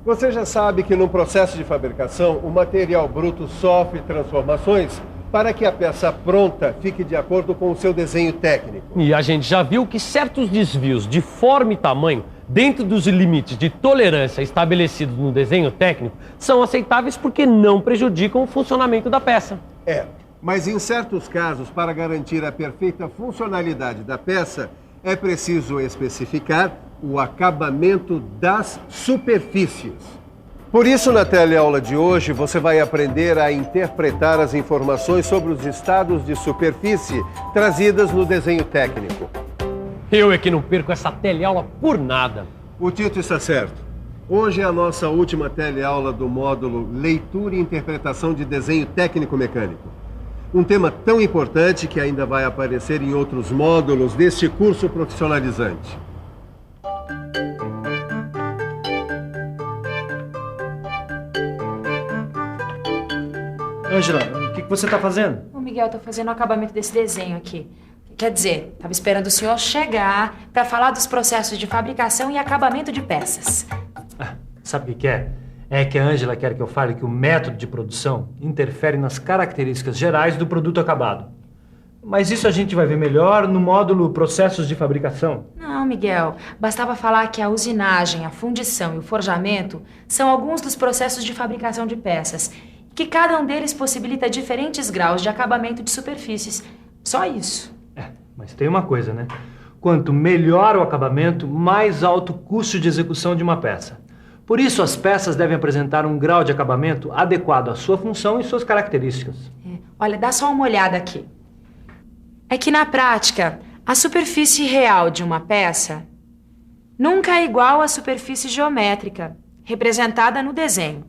Você já sabe que no processo de fabricação, o material bruto sofre transformações para que a peça pronta fique de acordo com o seu desenho técnico. E a gente já viu que certos desvios de forma e tamanho, dentro dos limites de tolerância estabelecidos no desenho técnico, são aceitáveis porque não prejudicam o funcionamento da peça. Mas em certos casos, para garantir a perfeita funcionalidade da peça, é preciso especificar o acabamento das superfícies. Por isso, na teleaula de hoje, você vai aprender a interpretar as informações sobre os estados de superfície trazidas no desenho técnico. Eu é que não perco essa teleaula por nada. O Tito está certo. Hoje é a nossa última teleaula do módulo Leitura e Interpretação de Desenho Técnico-Mecânico. Um tema tão importante que ainda vai aparecer em outros módulos deste curso profissionalizante. Ângela, o que você está fazendo? Ô, Miguel, eu tô fazendo o acabamento desse desenho aqui. Quer dizer, tava esperando o senhor chegar para falar dos processos de fabricação e acabamento de peças. Sabe o que é? É que a Ângela quer que eu fale que o método de produção interfere nas características gerais do produto acabado. Mas isso a gente vai ver melhor no módulo Processos de Fabricação. Não, Miguel. Bastava falar que a usinagem, a fundição e o forjamento são alguns dos processos de fabricação de peças, que cada um deles possibilita diferentes graus de acabamento de superfícies. Só isso. Mas tem uma coisa, né? Quanto melhor o acabamento, mais alto o custo de execução de uma peça. Por isso, as peças devem apresentar um grau de acabamento adequado à sua função e suas características. Olha, dá só uma olhada aqui. É que, na prática, a superfície real de uma peça nunca é igual à superfície geométrica, representada no desenho.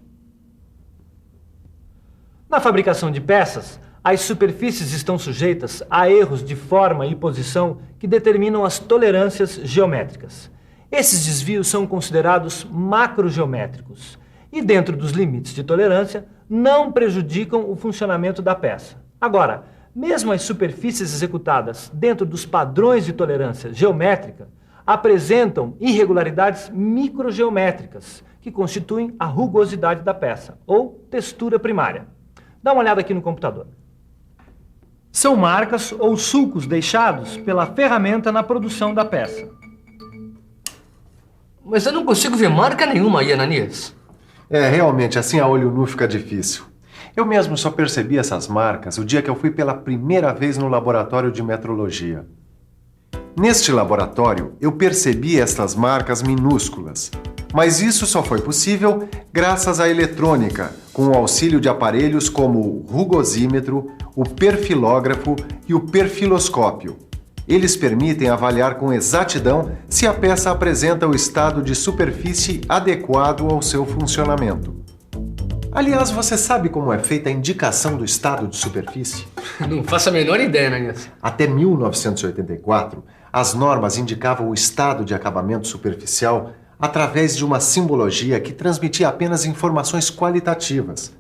Na fabricação de peças, as superfícies estão sujeitas a erros de forma e posição que determinam as tolerâncias geométricas. Esses desvios são considerados macrogeométricos e, dentro dos limites de tolerância, não prejudicam o funcionamento da peça. Agora, mesmo as superfícies executadas dentro dos padrões de tolerância geométrica apresentam irregularidades microgeométricas que constituem a rugosidade da peça, ou textura primária. Dá uma olhada aqui no computador. São marcas ou sulcos deixados pela ferramenta na produção da peça. Mas eu não consigo ver marca nenhuma aí, Ananias. Realmente, assim a olho nu fica difícil. Eu mesmo só percebi essas marcas o dia que eu fui pela primeira vez no laboratório de metrologia. Neste laboratório, eu percebi estas marcas minúsculas. Mas isso só foi possível graças à eletrônica, com o auxílio de aparelhos como o rugosímetro, o perfilógrafo e o perfiloscópio. Eles permitem avaliar com exatidão se a peça apresenta o estado de superfície adequado ao seu funcionamento. Aliás, você sabe como é feita a indicação do estado de superfície? Não faço a menor ideia, Ananias. Até 1984, as normas indicavam o estado de acabamento superficial através de uma simbologia que transmitia apenas informações qualitativas.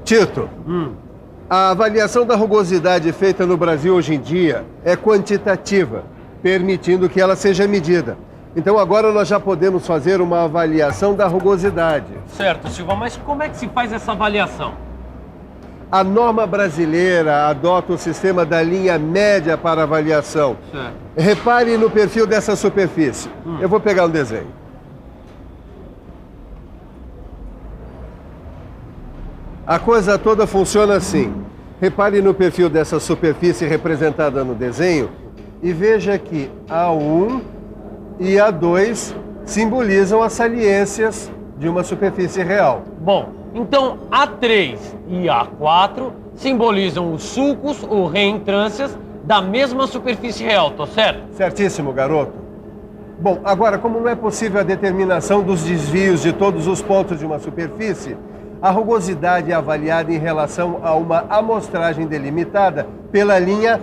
Tito, a avaliação da rugosidade feita no Brasil hoje em dia é quantitativa, permitindo que ela seja medida. Então agora nós já podemos fazer uma avaliação da rugosidade. Certo, Silva, mas como é que se faz essa avaliação? A norma brasileira adota o sistema da linha média para avaliação. Certo. Repare no perfil dessa superfície. Eu vou pegar um desenho. A coisa toda funciona assim. Repare no perfil dessa superfície representada no desenho e veja que A1 e A2 simbolizam as saliências de uma superfície real. Bom, então A3 e A4 simbolizam os sulcos ou reentrâncias da mesma superfície real, tô certo? Certíssimo, garoto. Bom, agora, como não é possível a determinação dos desvios de todos os pontos de uma superfície, a rugosidade é avaliada em relação a uma amostragem delimitada pela linha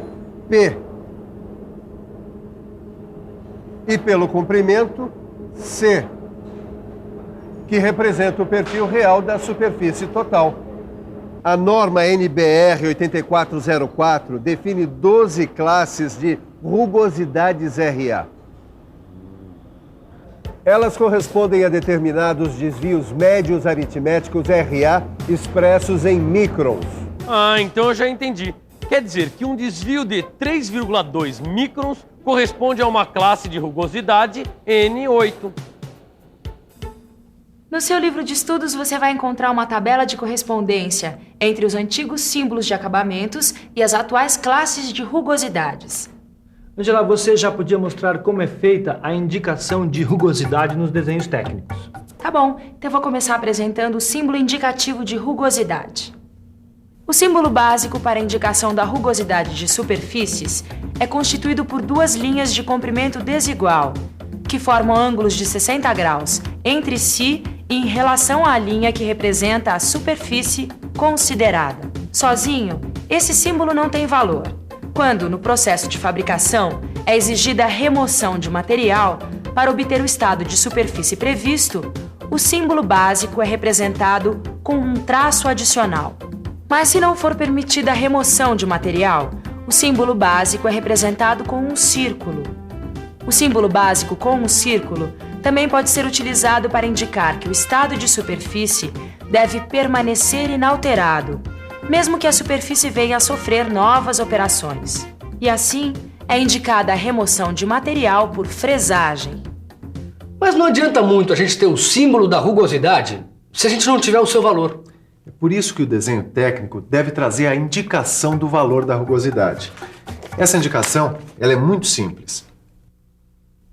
P e pelo comprimento C, que representa o perfil real da superfície total. A norma NBR 8404 define 12 classes de rugosidades RA. Elas correspondem a determinados desvios médios aritméticos RA expressos em microns. Ah, então eu já entendi. Quer dizer que um desvio de 3,2 microns corresponde a uma classe de rugosidade N8. No seu livro de estudos, você vai encontrar uma tabela de correspondência entre os antigos símbolos de acabamentos e as atuais classes de rugosidades. Angela, você já podia mostrar como é feita a indicação de rugosidade nos desenhos técnicos. Tá bom, então eu vou começar apresentando o símbolo indicativo de rugosidade. O símbolo básico para a indicação da rugosidade de superfícies é constituído por duas linhas de comprimento desigual, que formam ângulos de 60 graus entre si e em relação à linha que representa a superfície considerada. Sozinho, esse símbolo não tem valor. Quando, no processo de fabricação, é exigida a remoção de material para obter o estado de superfície previsto, o símbolo básico é representado com um traço adicional. Mas se não for permitida a remoção de material, o símbolo básico é representado com um círculo. O símbolo básico com um círculo também pode ser utilizado para indicar que o estado de superfície deve permanecer inalterado, mesmo que a superfície venha a sofrer novas operações. E assim, é indicada a remoção de material por fresagem. Mas não adianta muito a gente ter o símbolo da rugosidade se a gente não tiver o seu valor. É por isso que o desenho técnico deve trazer a indicação do valor da rugosidade. Essa indicação, ela é muito simples.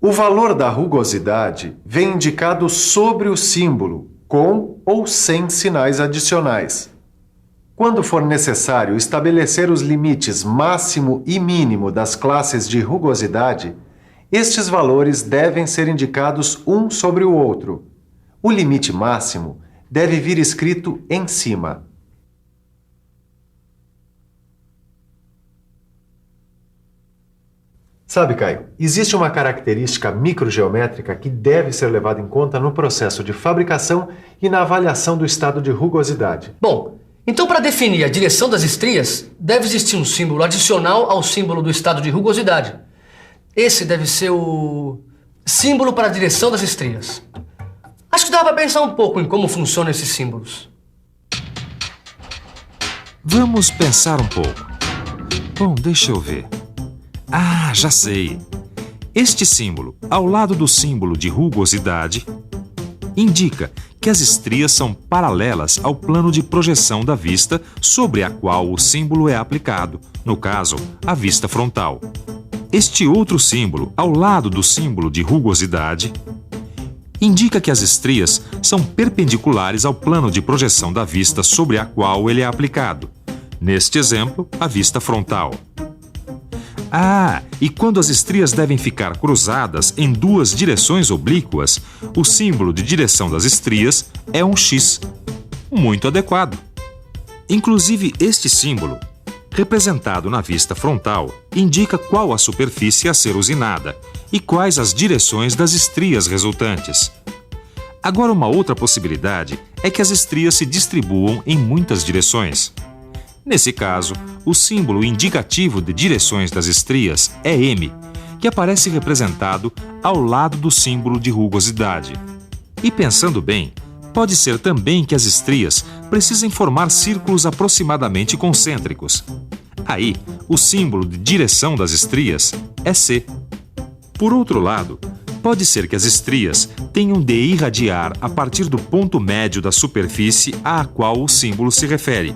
O valor da rugosidade vem indicado sobre o símbolo, com ou sem sinais adicionais. Quando for necessário estabelecer os limites máximo e mínimo das classes de rugosidade, estes valores devem ser indicados um sobre o outro. O limite máximo deve vir escrito em cima. Sabe, Caio, existe uma característica microgeométrica que deve ser levada em conta no processo de fabricação e na avaliação do estado de rugosidade. Bom, então para definir a direção das estrias, deve existir um símbolo adicional ao símbolo do estado de rugosidade. Esse deve ser o símbolo para a direção das estrias. Acho que dá para pensar um pouco em como funcionam esses símbolos. Vamos pensar um pouco. Bom, deixa eu ver. Ah, já sei. Este símbolo, ao lado do símbolo de rugosidade, indica que as estrias são paralelas ao plano de projeção da vista sobre a qual o símbolo é aplicado, no caso, a vista frontal. Este outro símbolo, ao lado do símbolo de rugosidade, indica que as estrias são perpendiculares ao plano de projeção da vista sobre a qual ele é aplicado. Neste exemplo, a vista frontal. Ah, e quando as estrias devem ficar cruzadas em duas direções oblíquas, o símbolo de direção das estrias é um X. Muito adequado. Inclusive, este símbolo, representado na vista frontal, indica qual a superfície a ser usinada e quais as direções das estrias resultantes. Agora, uma outra possibilidade é que as estrias se distribuam em muitas direções. Nesse caso, o símbolo indicativo de direções das estrias é M, que aparece representado ao lado do símbolo de rugosidade. E pensando bem, pode ser também que as estrias precisem formar círculos aproximadamente concêntricos. Aí, o símbolo de direção das estrias é C. Por outro lado, pode ser que as estrias tenham de irradiar a partir do ponto médio da superfície à qual o símbolo se refere.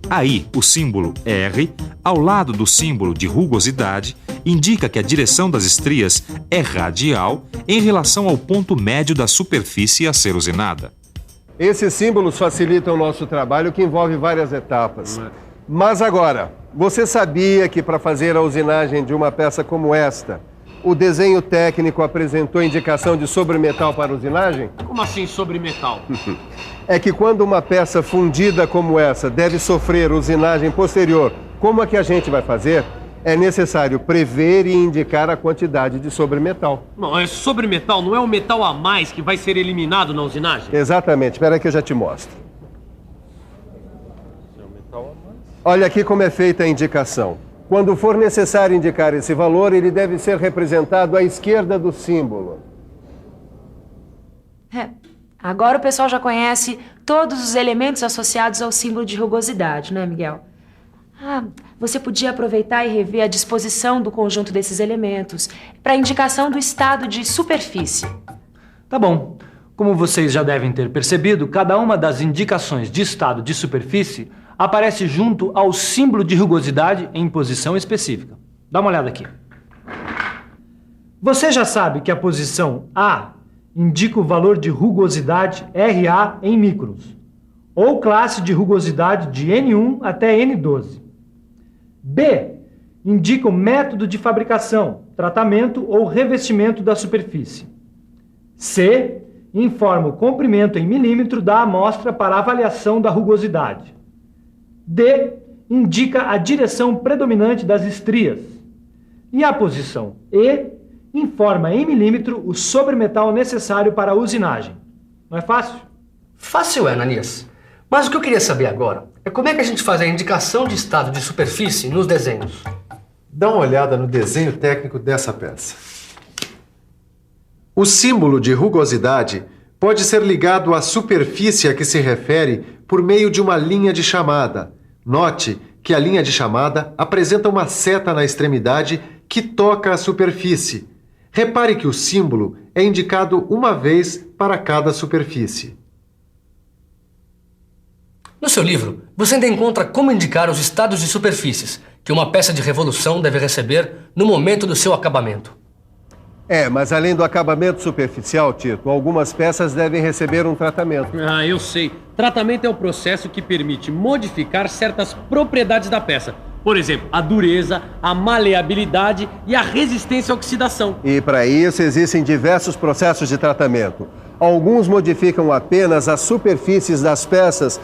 Aí, o símbolo R, ao lado do símbolo de rugosidade, indica que a direção das estrias é radial em relação ao ponto médio da superfície a ser usinada. Esses símbolos facilitam o nosso trabalho, que envolve várias etapas. Mas agora, você sabia que para fazer a usinagem de uma peça como esta, o desenho técnico apresentou indicação de sobremetal para usinagem? Como assim sobre metal? É que quando uma peça fundida como essa deve sofrer usinagem posterior, como a que a gente vai fazer, é necessário prever e indicar a quantidade de sobremetal. Não, esse sobremetal não é o metal a mais que vai ser eliminado na usinagem? Exatamente. Espera aí que eu já te mostro. Olha aqui como é feita a indicação. Quando for necessário indicar esse valor, ele deve ser representado à esquerda do símbolo. Agora o pessoal já conhece todos os elementos associados ao símbolo de rugosidade, não é, Miguel? Você podia aproveitar e rever a disposição do conjunto desses elementos para indicação do estado de superfície. Tá bom. Como vocês já devem ter percebido, cada uma das indicações de estado de superfície aparece junto ao símbolo de rugosidade em posição específica. Dá uma olhada aqui. Você já sabe que a posição A indica o valor de rugosidade RA em microns, ou classe de rugosidade de N1 até N12. B indica o método de fabricação, tratamento ou revestimento da superfície. C informa o comprimento em milímetro da amostra para avaliação da rugosidade. D indica a direção predominante das estrias. E a posição E informa em milímetro o sobremetal necessário para a usinagem. Não é fácil? Fácil é, Ananias. Mas o que eu queria saber agora é como é que a gente faz a indicação de estado de superfície nos desenhos. Dá uma olhada no desenho técnico dessa peça. O símbolo de rugosidade pode ser ligado à superfície a que se refere por meio de uma linha de chamada. Note que a linha de chamada apresenta uma seta na extremidade que toca a superfície. Repare que o símbolo é indicado uma vez para cada superfície. No seu livro, você ainda encontra como indicar os estados de superfícies que uma peça de revolução deve receber no momento do seu acabamento. Mas além do acabamento superficial, Tito, algumas peças devem receber um tratamento. Eu sei. Tratamento é o processo que permite modificar certas propriedades da peça. Por exemplo, a dureza, a maleabilidade e a resistência à oxidação. E para isso existem diversos processos de tratamento. Alguns modificam apenas as superfícies das peças,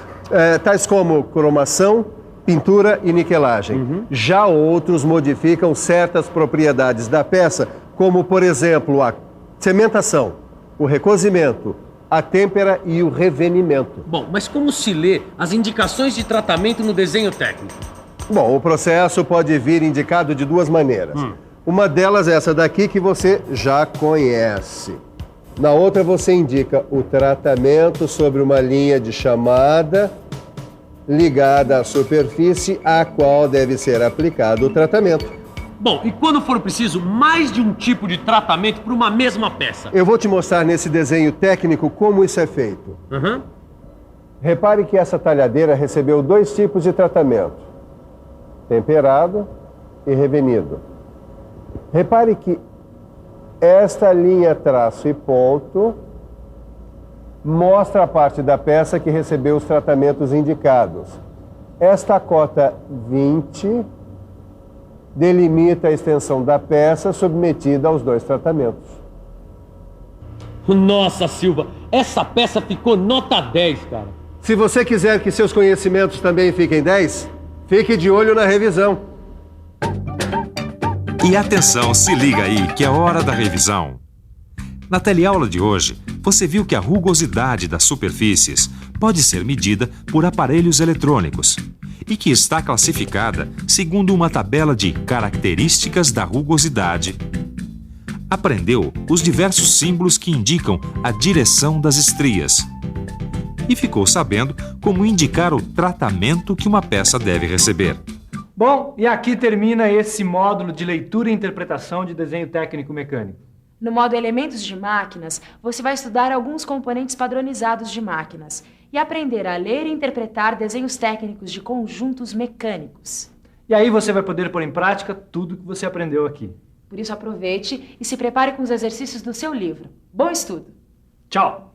tais como cromação, pintura e niquelagem. Já outros modificam certas propriedades da peça, como, por exemplo, a cementação, o recozimento, a têmpera e o revenimento. Bom, mas como se lê as indicações de tratamento no desenho técnico? Bom, o processo pode vir indicado de duas maneiras. Uma delas é essa daqui que você já conhece. Na outra você indica o tratamento sobre uma linha de chamada ligada à superfície a qual deve ser aplicado o tratamento. Bom, e quando for preciso mais de um tipo de tratamento para uma mesma peça? Eu vou te mostrar nesse desenho técnico como isso é feito. Repare que essa talhadeira recebeu dois tipos de tratamento: temperado e revenido. Repare que esta linha traço e ponto mostra a parte da peça que recebeu os tratamentos indicados. Esta cota 20 delimita a extensão da peça submetida aos dois tratamentos. Nossa, Silva, essa peça ficou nota 10, cara. Se você quiser que seus conhecimentos também fiquem 10, fique de olho na revisão. E atenção, se liga aí que é hora da revisão. Na teleaula de hoje, você viu que a rugosidade das superfícies pode ser medida por aparelhos eletrônicos e que está classificada segundo uma tabela de características da rugosidade. Aprendeu os diversos símbolos que indicam a direção das estrias e ficou sabendo como indicar o tratamento que uma peça deve receber. Bom, e aqui termina esse módulo de leitura e interpretação de desenho técnico mecânico. No modo Elementos de Máquinas, você vai estudar alguns componentes padronizados de máquinas e aprender a ler e interpretar desenhos técnicos de conjuntos mecânicos. E aí você vai poder pôr em prática tudo que você aprendeu aqui. Por isso, aproveite e se prepare com os exercícios do seu livro. Bom estudo! Tchau!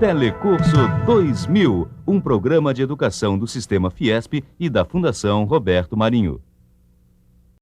Telecurso 2000, um programa de educação do Sistema Fiesp e da Fundação Roberto Marinho.